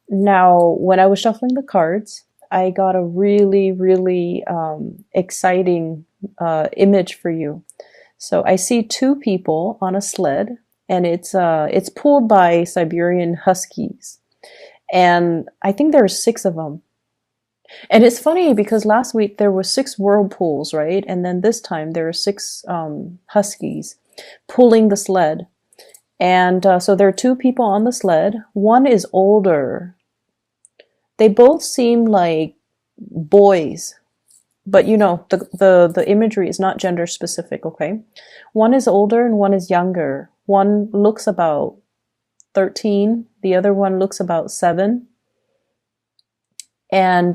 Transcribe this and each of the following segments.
Now, when I was shuffling the cards, I got a really, really exciting image for you. So I see two people on a sled, and it's pulled by Siberian Huskies, and I think there are six of them. And it's funny because last week there were six whirlpools, right? And then this time there are six Huskies pulling the sled. And so there are two people on the sled. One is older. They both seem like boys, but you know, the imagery is not gender specific, okay? One is older and one is younger. One looks about 13, the other one looks about 7. And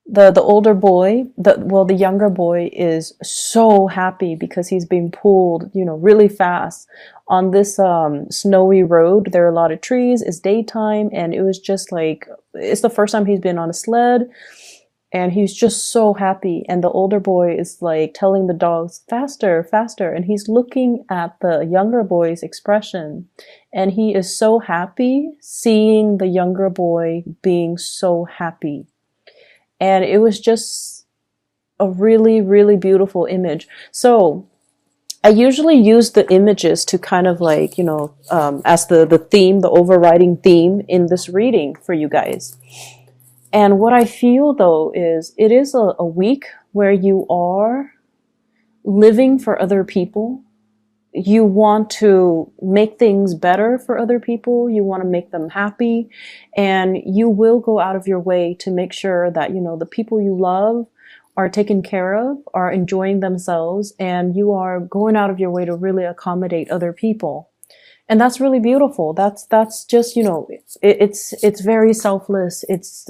the older boy, the younger boy is so happy because he's being pulled, you know, really fast on this snowy road. There are a lot of trees. It's daytime, and it was just like, it's the first time he's been on a sled, and he's just so happy. And the older boy is like telling the dogs, faster, faster, and he's looking at the younger boy's expression, and he is so happy seeing the younger boy being so happy. And it was just a really, really beautiful image. So I usually use the images to kind of like, you know, as the theme, the overriding theme in this reading for you guys. And what I feel though is it is a week where you are living for other people. You want to make things better for other people. You want to make them happy, and you will go out of your way to make sure that, you know, the people you love are taken care of, are enjoying themselves, and you are going out of your way to really accommodate other people. And that's really beautiful. That's just, you know, it's very selfless. It's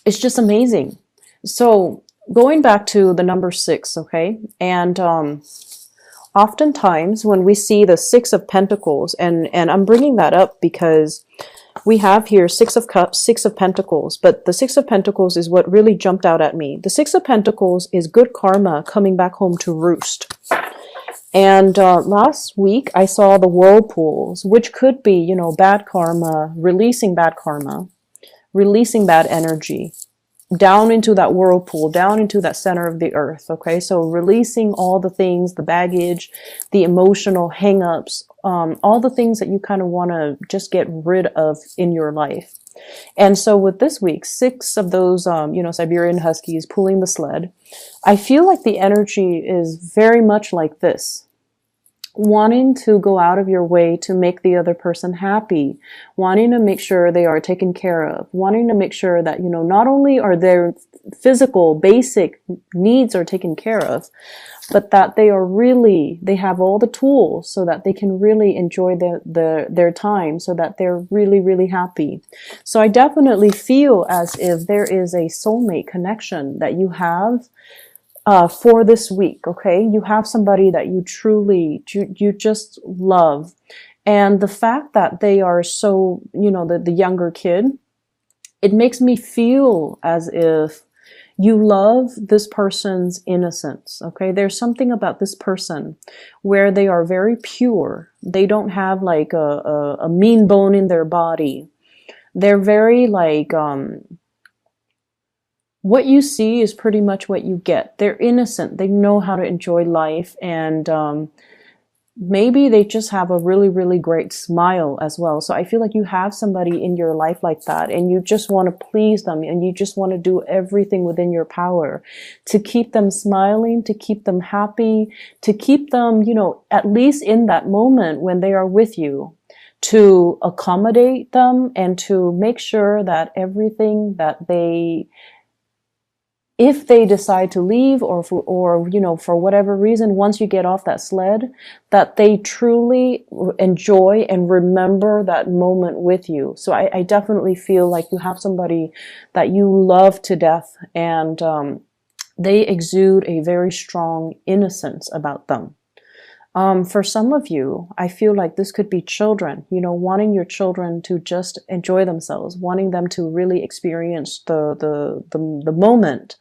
just amazing. So going back to the number 6, okay? And oftentimes when we see the 6 of Pentacles, and I'm bringing that up because we have here 6 of Cups, 6 of Pentacles, but the 6 of Pentacles is what really jumped out at me. The 6 of Pentacles is good karma coming back home to roost. And last week I saw the whirlpools, which could be, you know, bad karma, releasing bad energy down into that whirlpool, down into that center of the earth, okay? So releasing all the things, the baggage, the emotional hang-ups, all the things that you kind of want to just get rid of in your life. And so with this week, 6 of those, you know, Siberian Huskies pulling the sled, I feel like the energy is very much like this. Wanting to go out of your way to make the other person happy, wanting to make sure they are taken care of, wanting to make sure that, you know, not only are their physical basic needs are taken care of, but that they have all the tools so that they can really enjoy their time, so that they're really, really happy. So I definitely feel as if there is a soulmate connection that you have for this week, okay? You have somebody that you truly, you just love. And the fact that they are so, you know, the younger kid, it makes me feel as if you love this person's innocence, okay? There's something about this person where they are very pure. They don't have like a mean bone in their body. They're very like, what you see is pretty much what you get. They're innocent. They know how to enjoy life, and maybe they just have a really, really great smile as well. So I feel like you have somebody in your life like that, and you just want to please them, and you just want to do everything within your power to keep them smiling, to keep them happy, to keep them, you know, at least in that moment when they are with you, to accommodate them and to make sure that everything that they, if they decide to leave, or you know, for whatever reason, once you get off that sled, that they truly enjoy and remember that moment with you. So I definitely feel like you have somebody that you love to death, and they exude a very strong innocence about them. For some of you, I feel like this could be children, you know, wanting your children to just enjoy themselves, wanting them to really experience the moment,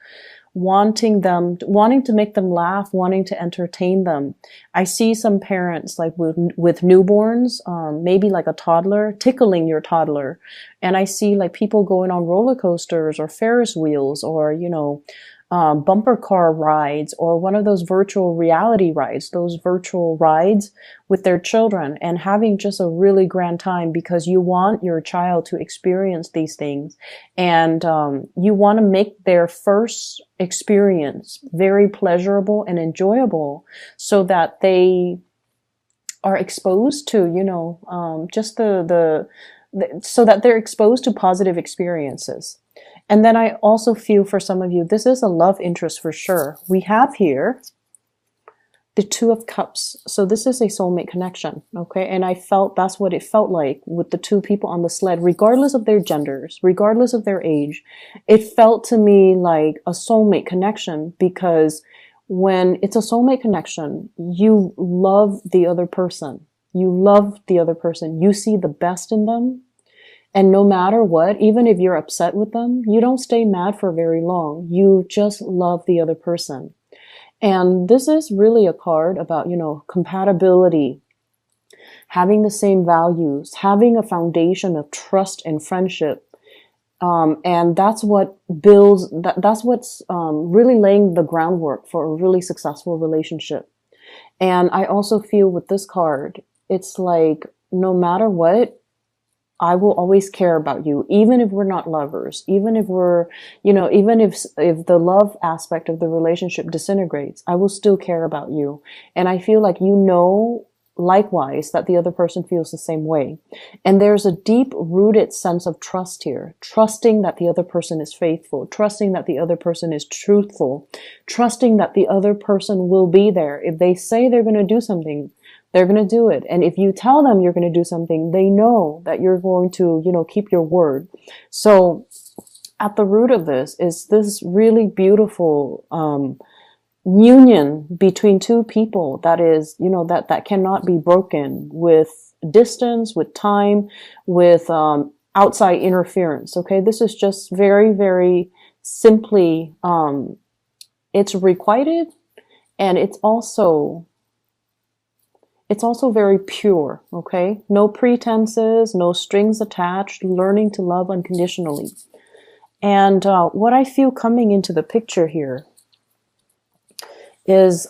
wanting to make them laugh, wanting to entertain them. I see some parents like with newborns, maybe like a toddler, tickling your toddler. And I see like people going on roller coasters or Ferris wheels or, you know, bumper car rides or one of those virtual reality rides, those virtual rides with their children, and having just a really grand time because you want your child to experience these things. And you want to make their first experience very pleasurable and enjoyable so that they are exposed to, you know, just so that they're exposed to positive experiences. And then I also feel for some of you, this is a love interest for sure. We have here the Two of Cups. So this is a soulmate connection, okay? And I felt that's what it felt like with the two people on the sled, regardless of their genders, regardless of their age. It felt to me like a soulmate connection because when it's a soulmate connection, you love the other person. You love the other person. You see the best in them. And no matter what, even if you're upset with them, you don't stay mad for very long. You just love the other person. And this is really a card about, you know, compatibility, having the same values, having a foundation of trust and friendship. And that's what builds, that's what's really laying the groundwork for a really successful relationship. And I also feel with this card, it's like, no matter what, I will always care about you, even if we're not lovers, even if we're, you know, even if the love aspect of the relationship disintegrates, I will still care about you. And I feel like, you know, likewise, that the other person feels the same way. And there's a deep rooted sense of trust here, trusting that the other person is faithful, trusting that the other person is truthful, trusting that the other person will be there. If they say they're going to do something, they're going to do it. And if you tell them you're going to do something, they know that you're going to, you know, keep your word. So at the root of this is this really beautiful union between two people that is, you know, that cannot be broken with distance, with time, with outside interference. Okay, this is just very, very simply, it's requited, and it's also very pure, okay? No pretenses, no strings attached, learning to love unconditionally. And what I feel coming into the picture here is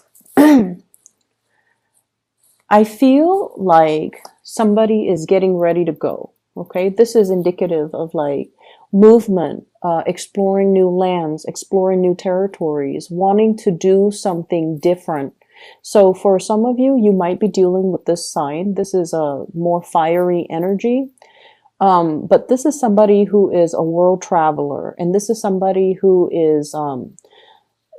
I feel like somebody is getting ready to go, okay? This is indicative of like movement, exploring new lands, exploring new territories, wanting to do something different. So for some of you, you might be dealing with this sign. This is a more fiery energy. But this is somebody who is a world traveler. And this is somebody who is,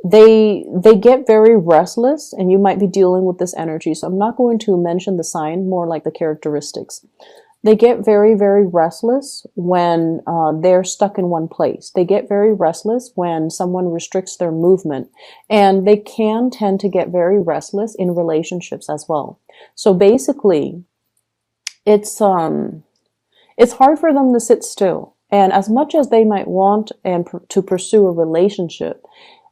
they get very restless, and you might be dealing with this energy. So I'm not going to mention the sign, more like the characteristics. They get very, very restless when they're stuck in one place. They get very restless when someone restricts their movement. And they can tend to get very restless in relationships as well. So basically, it's hard for them to sit still. And as much as they might want to pursue a relationship,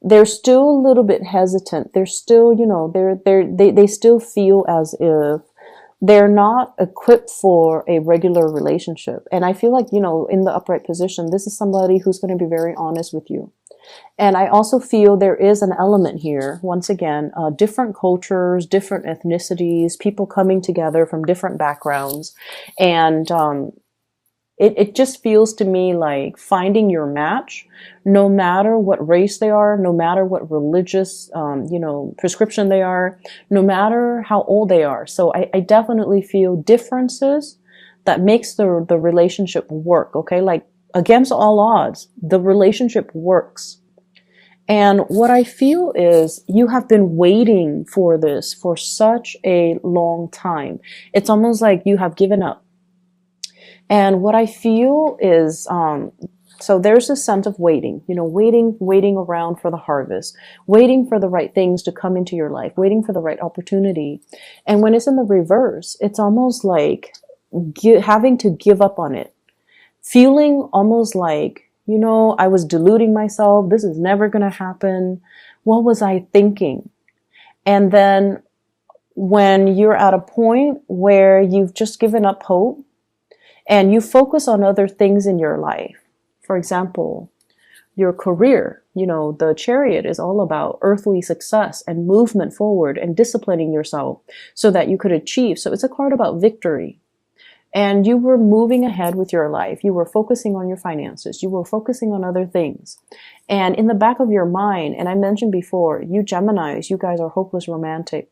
they're still a little bit hesitant. They're still, you know, they still feel as if they're not equipped for a regular relationship. And I feel like, you know, in the upright position, this is somebody who's going to be very honest with you. And I also feel there is an element here, once again, different cultures, different ethnicities, people coming together from different backgrounds. And it just feels to me like finding your match, no matter what race they are, no matter what religious, you know, prescription they are, no matter how old they are. So I definitely feel differences that makes the relationship work. Okay. Like against all odds, the relationship works. And what I feel is you have been waiting for this for such a long time. It's almost like you have given up. And what I feel is, so there's a sense of waiting, you know, waiting around for the harvest, waiting for the right things to come into your life, waiting for the right opportunity. And when it's in the reverse, it's almost like having to give up on it, feeling almost like You know, I was deluding myself. This is never going to happen. What was I thinking? And then when you're at a point where you've just given up hope and you focus on other things in your life, for example, your career, you know, the Chariot is all about earthly success and movement forward and disciplining yourself so that you could achieve. So it's a card about victory. And you were moving ahead with your life. You were focusing on your finances. You were focusing on other things. And in the back of your mind, and I mentioned before, you Geminis, you guys are hopeless romantic.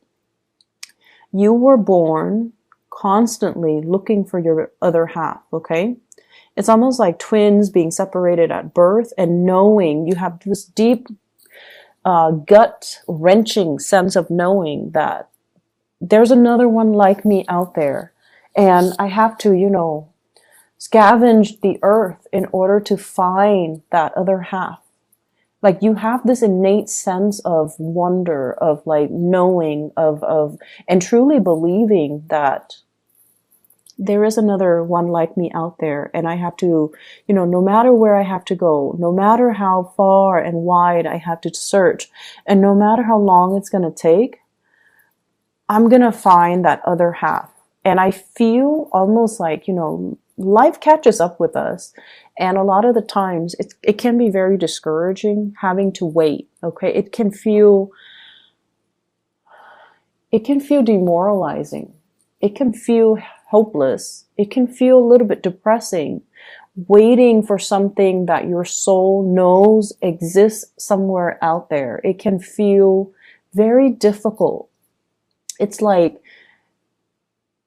You were born constantly looking for your other half, okay? It's almost like twins being separated at birth and knowing you have this deep, gut-wrenching sense of knowing that there's another one like me out there. And I have to, you know, scavenge the earth in order to find that other half. Like you have this innate sense of wonder, of like knowing, and truly believing that there is another one like me out there. And I have to, you know, no matter where I have to go, no matter how far and wide I have to search, and no matter how long it's going to take, I'm going to find that other half. And I feel almost like, you know, life catches up with us. And a lot of the times it can be very discouraging having to wait. Okay. It can feel demoralizing. It can feel hopeless. It can feel a little bit depressing, waiting for something that your soul knows exists somewhere out there. It can feel very difficult. It's like,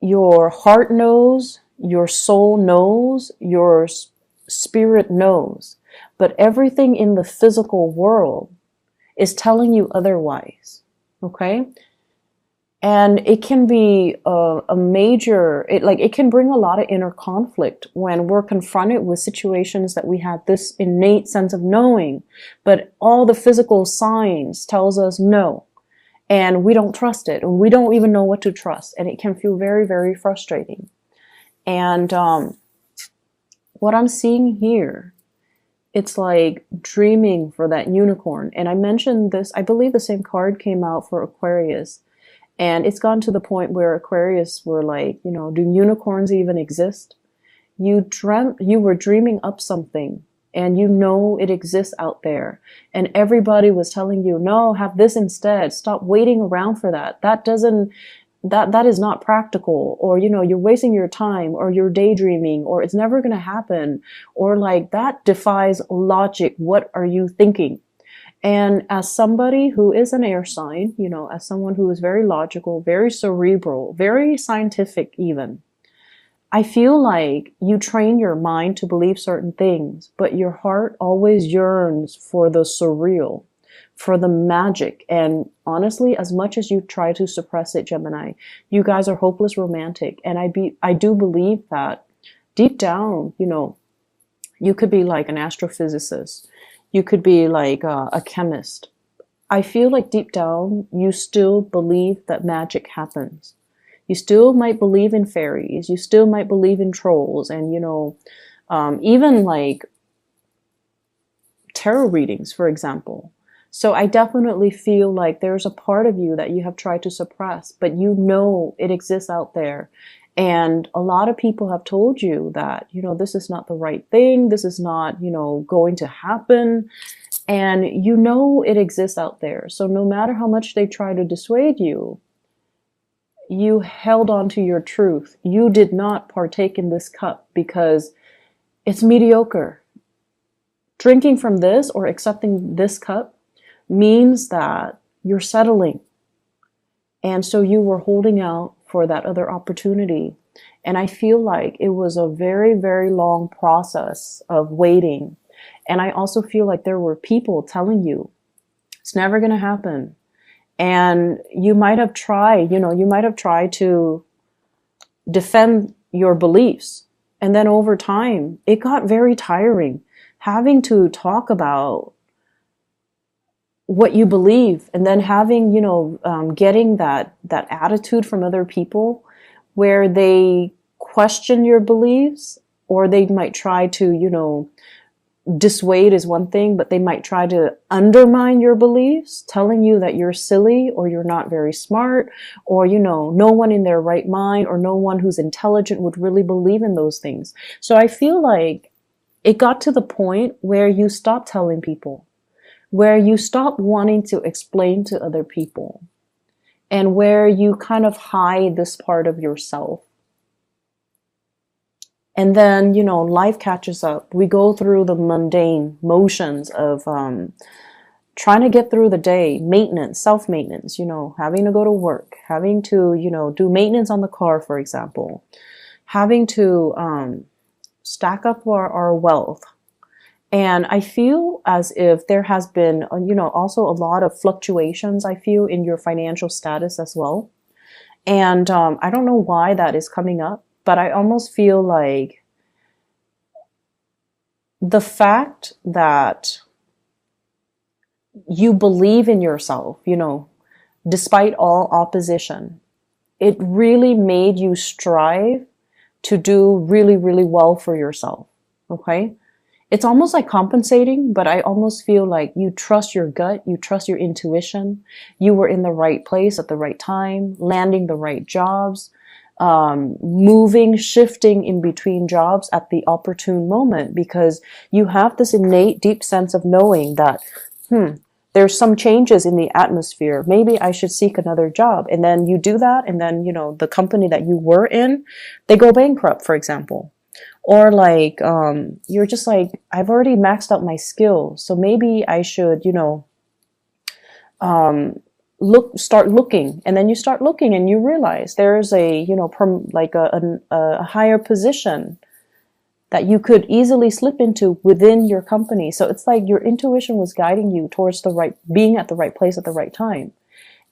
your heart knows, your soul knows, your spirit knows, but everything in the physical world is telling you otherwise, okay? And it can be a major, it can bring a lot of inner conflict when we're confronted with situations that we have this innate sense of knowing, but all the physical signs tells us no. And we don't trust it, and we don't even know what to trust, and it can feel very, very frustrating. And what I'm seeing here, it's like dreaming for that unicorn. And I mentioned this, I believe the same card came out for Aquarius, and it's gone to the point where Aquarius were like, you know, do unicorns even exist? You were dreaming up something, and you know it exists out there. And everybody was telling you, no, have this instead. Stop waiting around for that. That is not practical. Or, you know, you're wasting your time, or you're daydreaming, or it's never going to happen. Or like, that defies logic. What are you thinking? And as somebody who is an air sign, you know, as someone who is very logical, very cerebral, very scientific even, I feel like you train your mind to believe certain things, but your heart always yearns for the surreal, for the magic. And honestly, as much as you try to suppress it, Gemini, you guys are hopeless romantic. And I do believe that deep down, you know, you could be like an astrophysicist. You could be like a chemist. I feel like deep down, you still believe that magic happens. You still might believe in fairies. You still might believe in trolls, and, you know, even like tarot readings, for example. So I definitely feel like there's a part of you that you have tried to suppress, but you know it exists out there. And a lot of people have told you that, you know, this is not the right thing. This is not, you know, going to happen. And you know it exists out there. So no matter how much they try to dissuade you, you held on to your truth. You did not partake in this cup because it's mediocre. Drinking from this or accepting this cup means that you're settling. And so you were holding out for that other opportunity. And I feel like it was a very, very long process of waiting. And I also feel like there were people telling you, it's never going to happen. And you might have tried, you know, you might have tried to defend your beliefs. And then over time, it got very tiring having to talk about what you believe, and then having, you know, getting that attitude from other people where they question your beliefs, or they might try to, you know, dissuade is one thing, but they might try to undermine your beliefs, telling you that you're silly or you're not very smart, or, you know, no one in their right mind or no one who's intelligent would really believe in those things. So I feel like it got to the point where you stop telling people, where you stop wanting to explain to other people, and where you kind of hide this part of yourself. And then, you know, life catches up. We go through the mundane motions of trying to get through the day, maintenance, self-maintenance, you know, having to go to work, having to, you know, do maintenance on the car, for example, having to stack up our wealth. And I feel as if there has been, you know, also a lot of fluctuations, I feel, in your financial status as well. And I don't know why that is coming up, but I almost feel like the fact that you believe in yourself, you know, despite all opposition, it really made you strive to do really, really well for yourself. Okay? It's almost like compensating, but I almost feel like you trust your gut, you trust your intuition, you were in the right place at the right time, landing the right jobs, moving, shifting in between jobs at the opportune moment, because you have this innate deep sense of knowing that, there's some changes in the atmosphere. Maybe I should seek another job. And then you do that. And then, you know, the company that you were in, they go bankrupt, for example. Or like, you're just like, I've already maxed out my skills, so maybe I should, you know, start looking. And then you start looking and you realize there's a, you know, a higher position that you could easily slip into within your company. So it's like your intuition was guiding you towards being at the right place at the right time.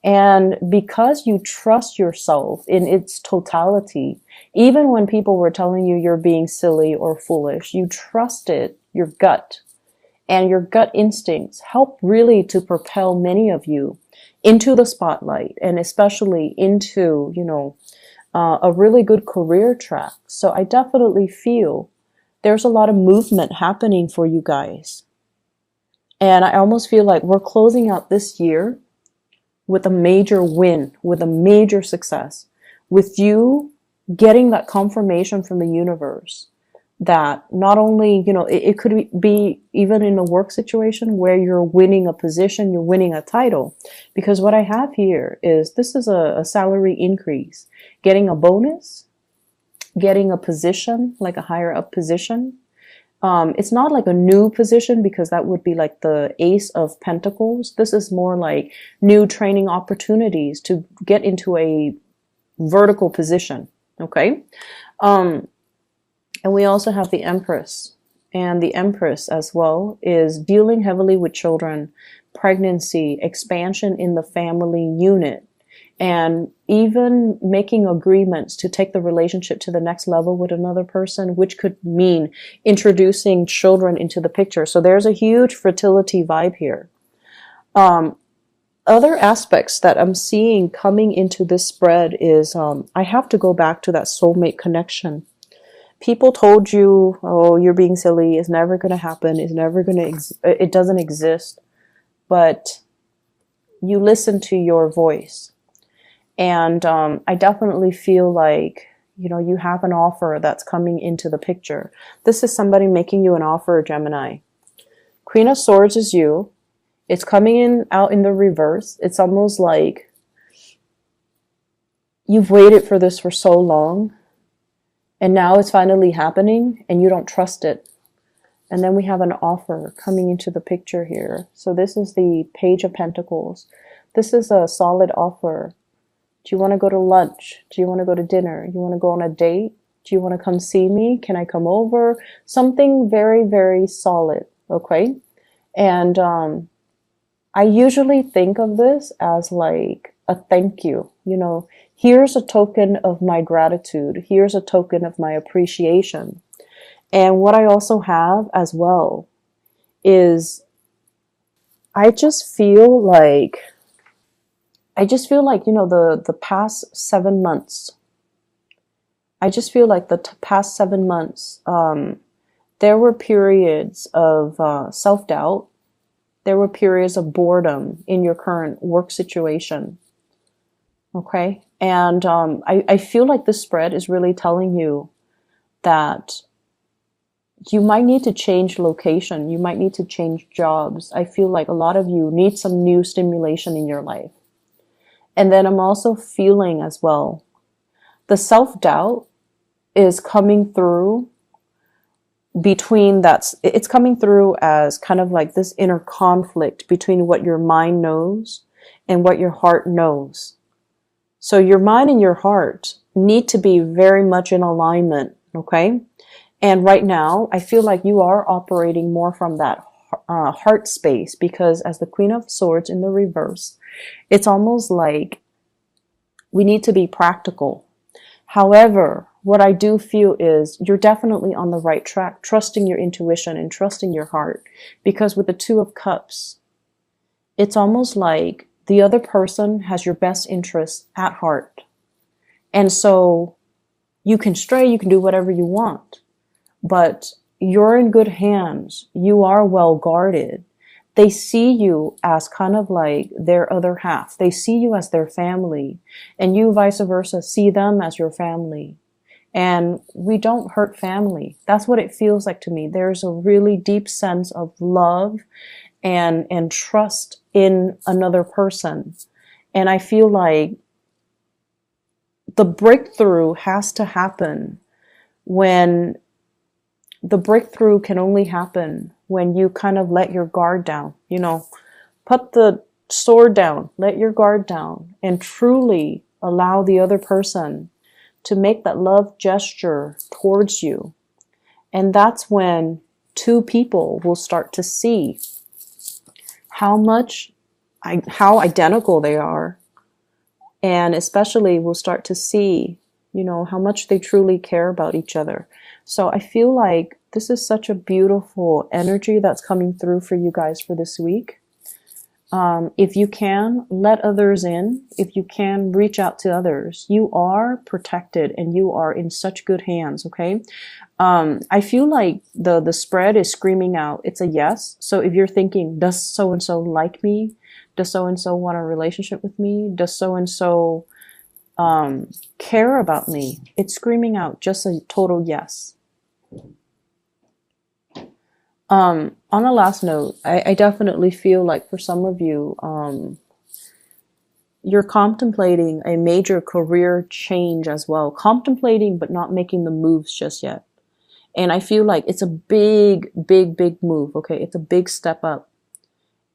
And because you trust yourself in its totality, even when people were telling you you're being silly or foolish, you trusted your gut, and your gut instincts help really to propel many of you into the spotlight, and especially into, you know, a really good career track. So I definitely feel there's a lot of movement happening for you guys. And I almost feel like we're closing out this year with a major win, with a major success, with you getting that confirmation from the universe that not only, you know, it could be even in a work situation where you're winning a position, you're winning a title. Because what I have here is, this is a salary increase, getting a bonus, getting a position, like a higher up position. It's not like a new position, because that would be like the Ace of Pentacles. This is more like new training opportunities to get into a vertical position. Okay. And we also have the Empress, and the Empress as well is dealing heavily with children, pregnancy, expansion in the family unit, and even making agreements to take the relationship to the next level with another person, which could mean introducing children into the picture. So there's a huge fertility vibe here. Other aspects that I'm seeing coming into this spread is, I have to go back to that soulmate connection. People told you, oh, you're being silly, it's never going to happen, it's never going to, it doesn't exist. But you listen to your voice. And I definitely feel like, you know, you have an offer that's coming into the picture. This is somebody making you an offer, Gemini. Queen of Swords is you. It's coming out in the reverse. It's almost like you've waited for this for so long, and now it's finally happening, and you don't trust it. And then we have an offer coming into the picture here. So this is the Page of Pentacles. This is a solid offer. Do you want to go to lunch? Do you want to go to dinner? You want to go on a date? Do you want to come see me? Can I come over? Something very, very solid. Okay. And I usually think of this as like a thank you. You know, here's a token of my gratitude. Here's a token of my appreciation. And what I also have as well is I just feel like, you know, the past 7 months, I just feel like the past 7 months, there were periods of self-doubt. There were periods of boredom in your current work situation. Okay. And I feel like this spread is really telling you that you might need to change location. You might need to change jobs. I feel like a lot of you need some new stimulation in your life. And then I'm also feeling as well, the self-doubt is coming through between it's coming through as kind of like this inner conflict between what your mind knows and what your heart knows. So your mind and your heart need to be very much in alignment, okay? And right now, I feel like you are operating more from that heart space, because as the Queen of Swords in the reverse, it's almost like we need to be practical. However, what I do feel is you're definitely on the right track, trusting your intuition and trusting your heart. Because with the Two of Cups, it's almost like the other person has your best interests at heart. And so you can stray, you can do whatever you want, but you're in good hands. You are well guarded. They see you as kind of like their other half. They see you as their family, and you vice versa see them as your family. And we don't hurt family. That's what it feels like to me. There's a really deep sense of love and trust in another person. And I feel like the breakthrough has to happen when the breakthrough can only happen when you kind of let your guard down, you know, put the sword down, let your guard down, and truly allow the other person to make that love gesture towards you. And that's when two people will start to see how identical they are. And especially will start to see, you know, how much they truly care about each other. So I feel like this is such a beautiful energy that's coming through for you guys for this week. If you can, let others in. If you can, reach out to others. You are protected and you are in such good hands, okay? I feel like the spread is screaming out, it's a yes. So if you're thinking, does so-and-so like me? Does so-and-so want a relationship with me? Does so-and-so care about me? It's screaming out just a total yes. On a last note, I definitely feel like for some of you, you're contemplating a major career change as well. Contemplating, but not making the moves just yet. And I feel like it's a big, big, big move, okay? It's a big step up.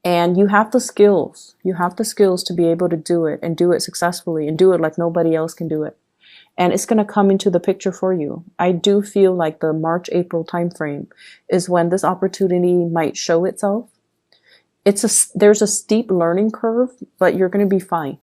And you have the skills. You have the skills to be able to do it and do it successfully and do it like nobody else can do it. And it's going to come into the picture for you. I do feel like the March-April timeframe is when this opportunity might show itself. There's a steep learning curve, but you're going to be fine.